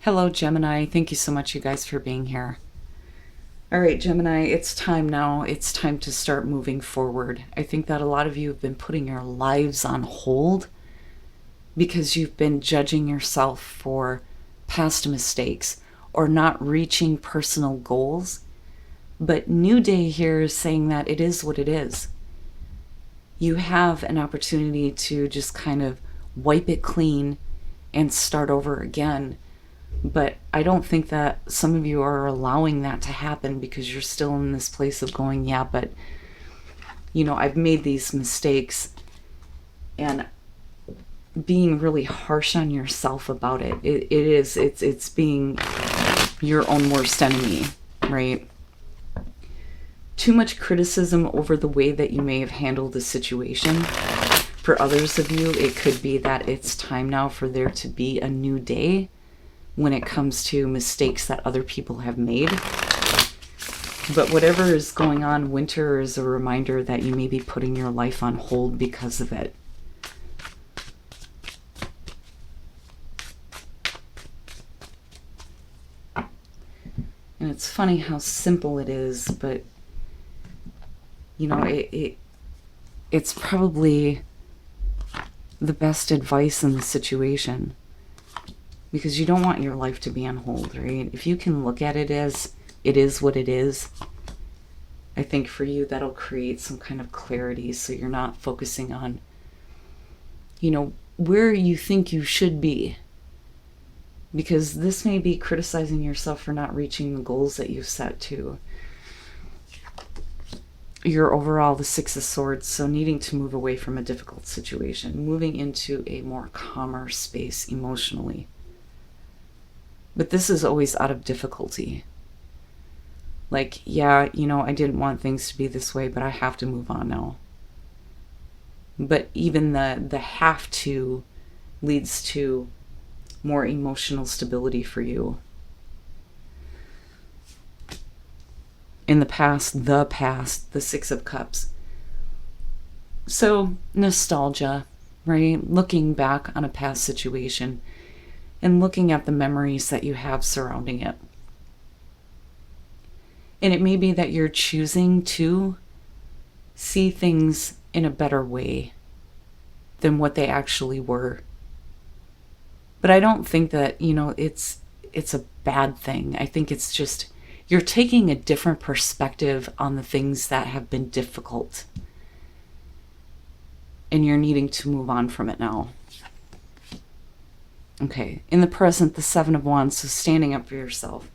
Hello, Gemini. Thank you so much, you guys, for being here. All right, Gemini, it's time now. It's time to start moving forward. I think that a lot of you have been putting your lives on hold because you've been judging yourself for past mistakes or not reaching personal goals. But New Day here is saying that it is what it is. You have an opportunity to just kind of wipe it clean and start over again. But I don't think that some of you are allowing that to happen because you're still in this place of going, yeah, but, I've made these mistakes, and being really harsh on yourself about it. It's being your own worst enemy, right? Too much criticism over the way that you may have handled the situation. For others of you, it could be that it's time now for there to be a new day when it comes to mistakes that other people have made. But whatever is going on, winter is a reminder that you may be putting your life on hold because of it. And it's funny how simple it is, but it's probably the best advice in the situation, because you don't want your life to be on hold, right? If you can look at it as it is what it is, I think for you that'll create some kind of clarity, so you're not focusing on where you think you should be, because this may be criticizing yourself for not reaching the goals that you've set to. You're overall the Six of Swords, so needing to move away from a difficult situation, moving into a more calmer space emotionally. But this is always out of difficulty. Like, yeah, I didn't want things to be this way, but I have to move on now. But even the have to leads to more emotional stability for you. In the past, the Six of Cups. So, nostalgia, right? Looking back on a past situation and looking at the memories that you have surrounding it. And it may be that you're choosing to see things in a better way than what they actually were. But I don't think that, it's a bad thing. I think it's just you're taking a different perspective on the things that have been difficult. And you're needing to move on from it now. Okay, in the present, the Seven of Wands, so standing up for yourself.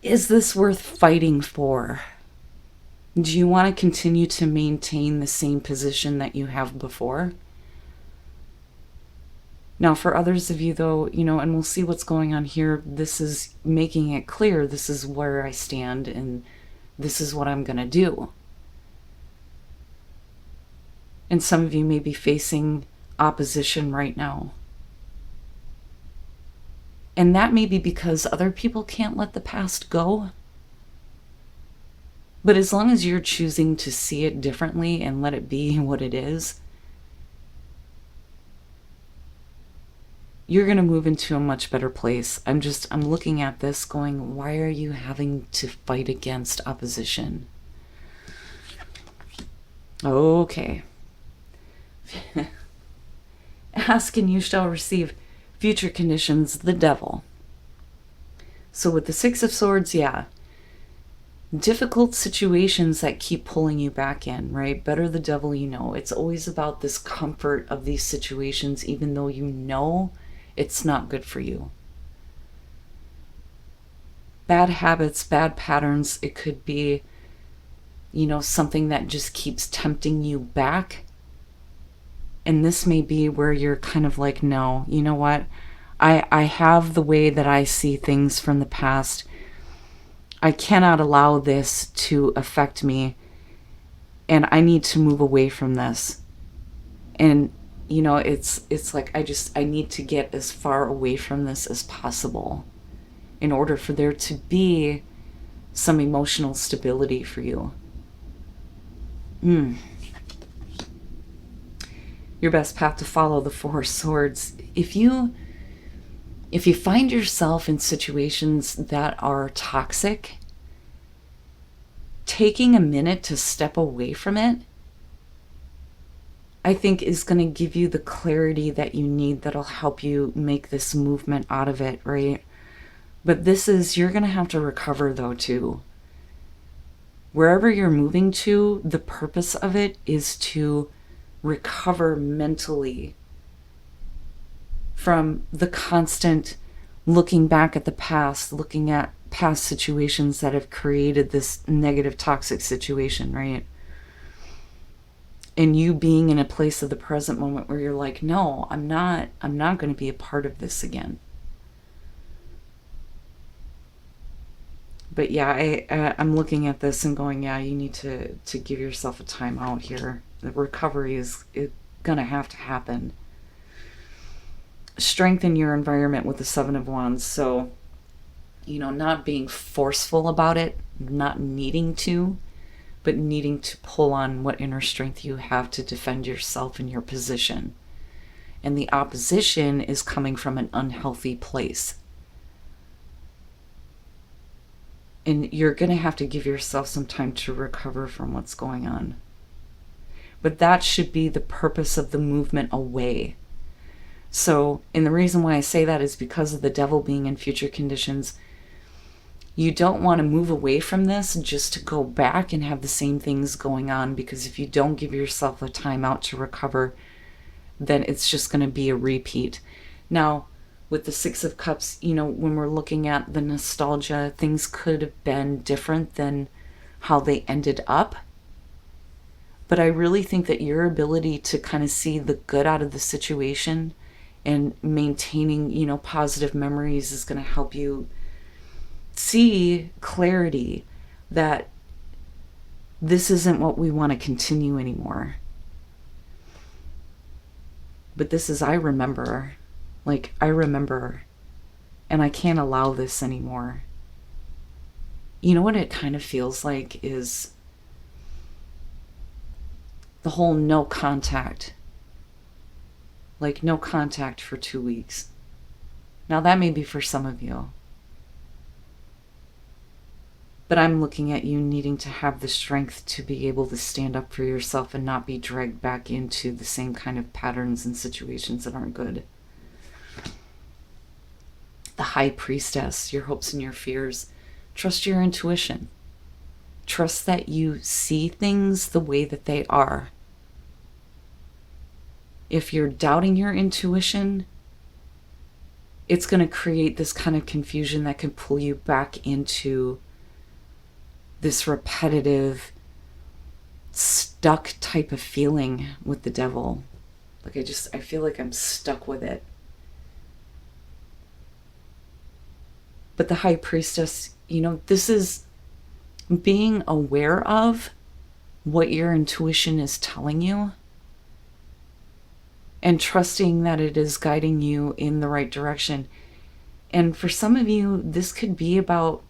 Is this worth fighting for? Do you want to continue to maintain the same position that you have before? Now, for others of you, though, and we'll see what's going on here, this is making it clear this is where I stand and this is what I'm going to do. And some of you may be facing opposition right now. And that may be because other people can't let the past go. But as long as you're choosing to see it differently and let it be what it is, you're going to move into a much better place. I'm looking at this going, why are you having to fight against opposition? Okay. Ask and you shall receive. Future conditions, the devil. So with the Six of Swords, yeah. Difficult situations that keep pulling you back in, right? Better the devil you know. It's always about this comfort of these situations, even though you know it's not good for you. Bad habits, bad patterns. It could be, something that just keeps tempting you back. And this may be where you're kind of like, no, you know what? I have the way that I see things from the past. I cannot allow this to affect me. And I need to move away from this. And it's like I need to get as far away from this as possible in order for there to be some emotional stability for you. Your best path to follow, the Four of Swords. If you If you find yourself in situations that are toxic, taking a minute to step away from it, I think is going to give you the clarity that you need that'll help you make this movement out of it, right? But you're going to have to recover though too. Wherever you're moving to, the purpose of it is to recover mentally from the constant looking back at the past, looking at past situations that have created this negative, toxic situation, right? And you being in a place of the present moment where you're like, no, I'm not going to be a part of this again. But yeah, I'm looking at this and going, yeah, you need to give yourself a time out here. The recovery is going to have to happen. Strengthen your environment with the Seven of Wands. So, not being forceful about it, not needing to, but needing to pull on what inner strength you have to defend yourself in your position. And the opposition is coming from an unhealthy place. And you're going to have to give yourself some time to recover from what's going on. But that should be the purpose of the movement away. So, and the reason why I say that is because of the devil being in future conditions. You don't want to move away from this just to go back and have the same things going on, because if you don't give yourself a time out to recover, then it's just going to be a repeat. Now, with the Six of Cups, when we're looking at the nostalgia, things could have been different than how they ended up. But I really think that your ability to kind of see the good out of the situation and maintaining, positive memories is going to help you see clarity that this isn't what we want to continue anymore. But this is, I remember, and I can't allow this anymore. You know what it kind of feels like is the whole no contact. Like no contact for 2 weeks. Now that may be for some of you. But I'm looking at you needing to have the strength to be able to stand up for yourself and not be dragged back into the same kind of patterns and situations that aren't good. The High Priestess, your hopes and your fears. Trust your intuition. Trust that you see things the way that they are. If you're doubting your intuition, it's going to create this kind of confusion that can pull you back into this repetitive, stuck type of feeling with the devil. Like I feel like I'm stuck with it. But the High Priestess, this is being aware of what your intuition is telling you and trusting that it is guiding you in the right direction. And for some of you, this could be about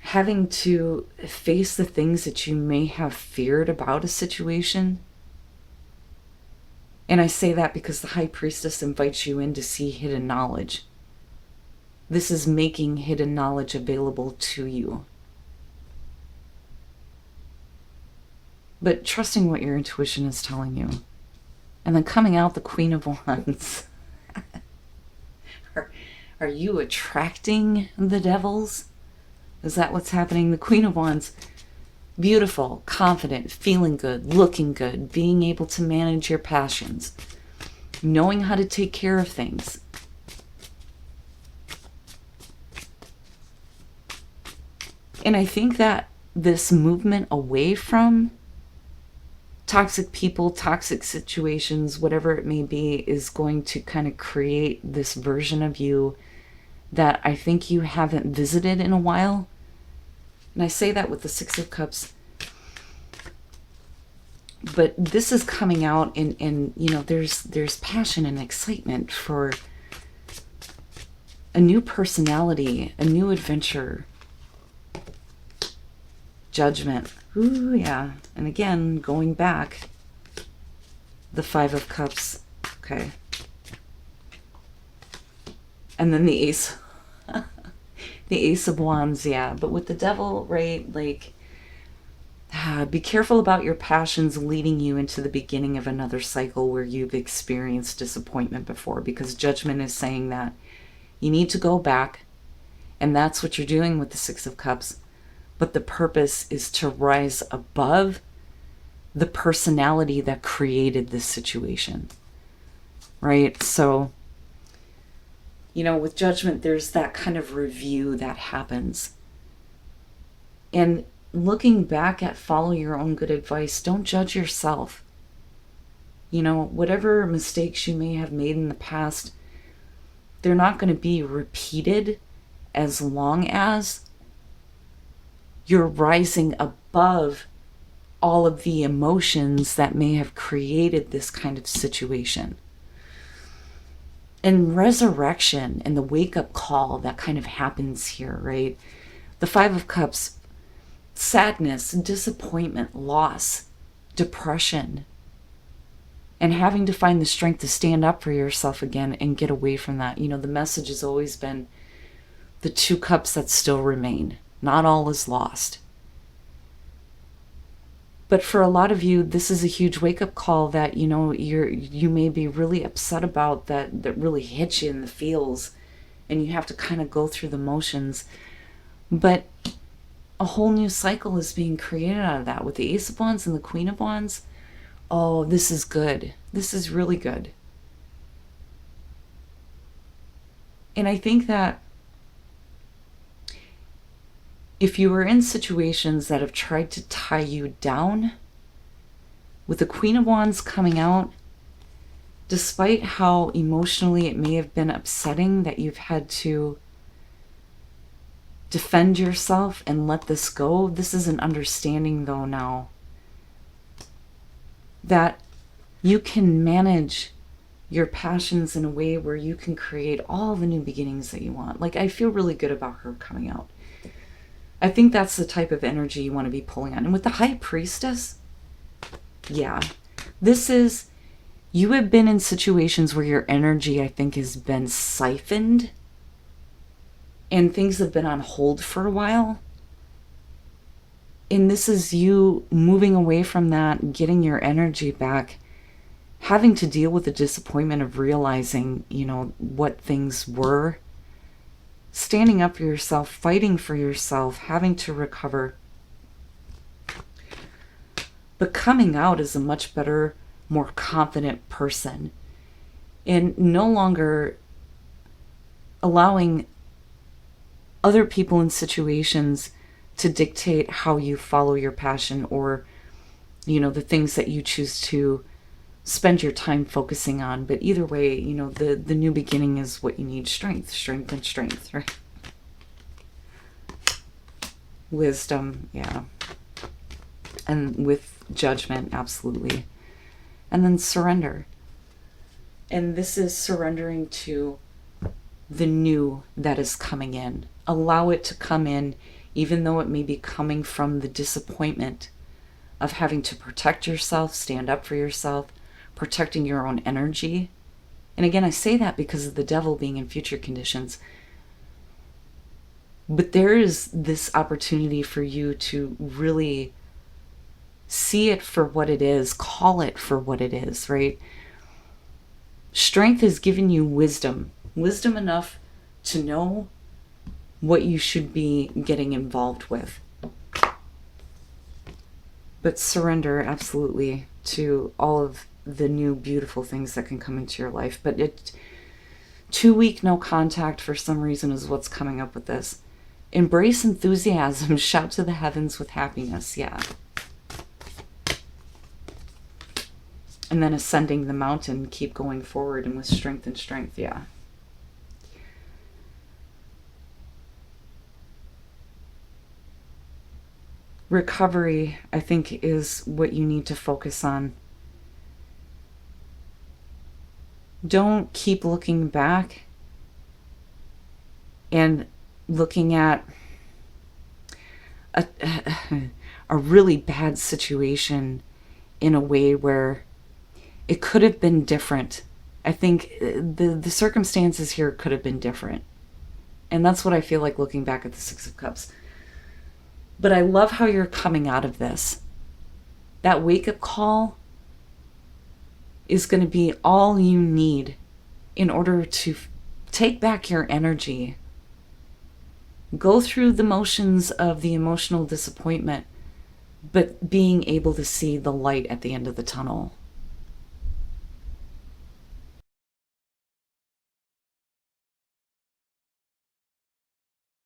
having to face the things that you may have feared about a situation. And I say that because the High Priestess invites you in to see hidden knowledge. This is making hidden knowledge available to you. But trusting what your intuition is telling you. And then coming out the Queen of Wands. Are you attracting the devils? Is that what's happening? The Queen of Wands, beautiful, confident, feeling good, looking good, being able to manage your passions, knowing how to take care of things. And I think that this movement away from toxic people, toxic situations, whatever it may be, is going to kind of create this version of you that I think you haven't visited in a while. And I say that with the Six of Cups. But this is coming out in there's passion and excitement for a new personality, a new adventure. Judgment. Ooh, yeah. And again, going back, the Five of Cups. Okay. And then the ace, the ace of wands, yeah. But with the devil, right, like, be careful about your passions leading you into the beginning of another cycle where you've experienced disappointment before, because judgment is saying that you need to go back, and that's what you're doing with the Six of Cups. But the purpose is to rise above the personality that created this situation, right? So, you know, with judgment, there's that kind of review that happens. And looking back at follow your own good advice, don't judge yourself. You know, whatever mistakes you may have made in the past, they're not going to be repeated as long as you're rising above all of the emotions that may have created this kind of situation. And resurrection and the wake-up call that kind of happens here, right? The Five of Cups, sadness, disappointment, loss, depression, and having to find the strength to stand up for yourself again and get away from that. You know, the message has always been the two cups that still remain. Not all is lost. But for a lot of you, this is a huge wake-up call that, you know, you may be really upset about, that really hits you in the feels, and you have to kind of go through the motions. But a whole new cycle is being created out of that with the Ace of Wands and the Queen of Wands. Oh, this is good. This is really good. And I think that if you are in situations that have tried to tie you down, with the Queen of Wands coming out, despite how emotionally it may have been upsetting that you've had to defend yourself and let this go, this is an understanding though now that you can manage your passions in a way where you can create all the new beginnings that you want. Like, I feel really good about her coming out. I think that's the type of energy you want to be pulling on. And with the High Priestess, yeah, this is, you have been in situations where your energy, I think, has been siphoned and things have been on hold for a while. And this is you moving away from that, getting your energy back, having to deal with the disappointment of realizing, you know, what things were, standing up for yourself, fighting for yourself, having to recover. But coming out as a much better, more confident person, and no longer allowing other people in situations to dictate how you follow your passion, or, you know, the things that you choose to spend your time focusing on. But either way, you know, the new beginning is what you need. Strength, strength, and strength, right? Wisdom, yeah. And with judgment, absolutely. And then surrender. And this is surrendering to the new that is coming in. Allow it to come in, even though it may be coming from the disappointment of having to protect yourself, stand up for yourself, protecting your own energy. And again, I say that because of the devil being in future conditions. But there is this opportunity for you to really see it for what it is, call it for what it is, right? Strength has given you wisdom enough to know what you should be getting involved with. But surrender, absolutely, to all of the new beautiful things that can come into your life. But 2 week no contact for some reason is what's coming up with this. Embrace enthusiasm, shout to the heavens with happiness, yeah. And then ascending the mountain, keep going forward, and with strength and strength, yeah. Recovery, I think, is what you need to focus on. Don't keep looking back and looking at a really bad situation in a way where it could have been different. I think the circumstances here could have been different. And that's what I feel like looking back at the Six of Cups. But I love how you're coming out of this. That wake-up call is going to be all you need in order to take back your energy. Go through the motions of the emotional disappointment, but being able to see the light at the end of the tunnel.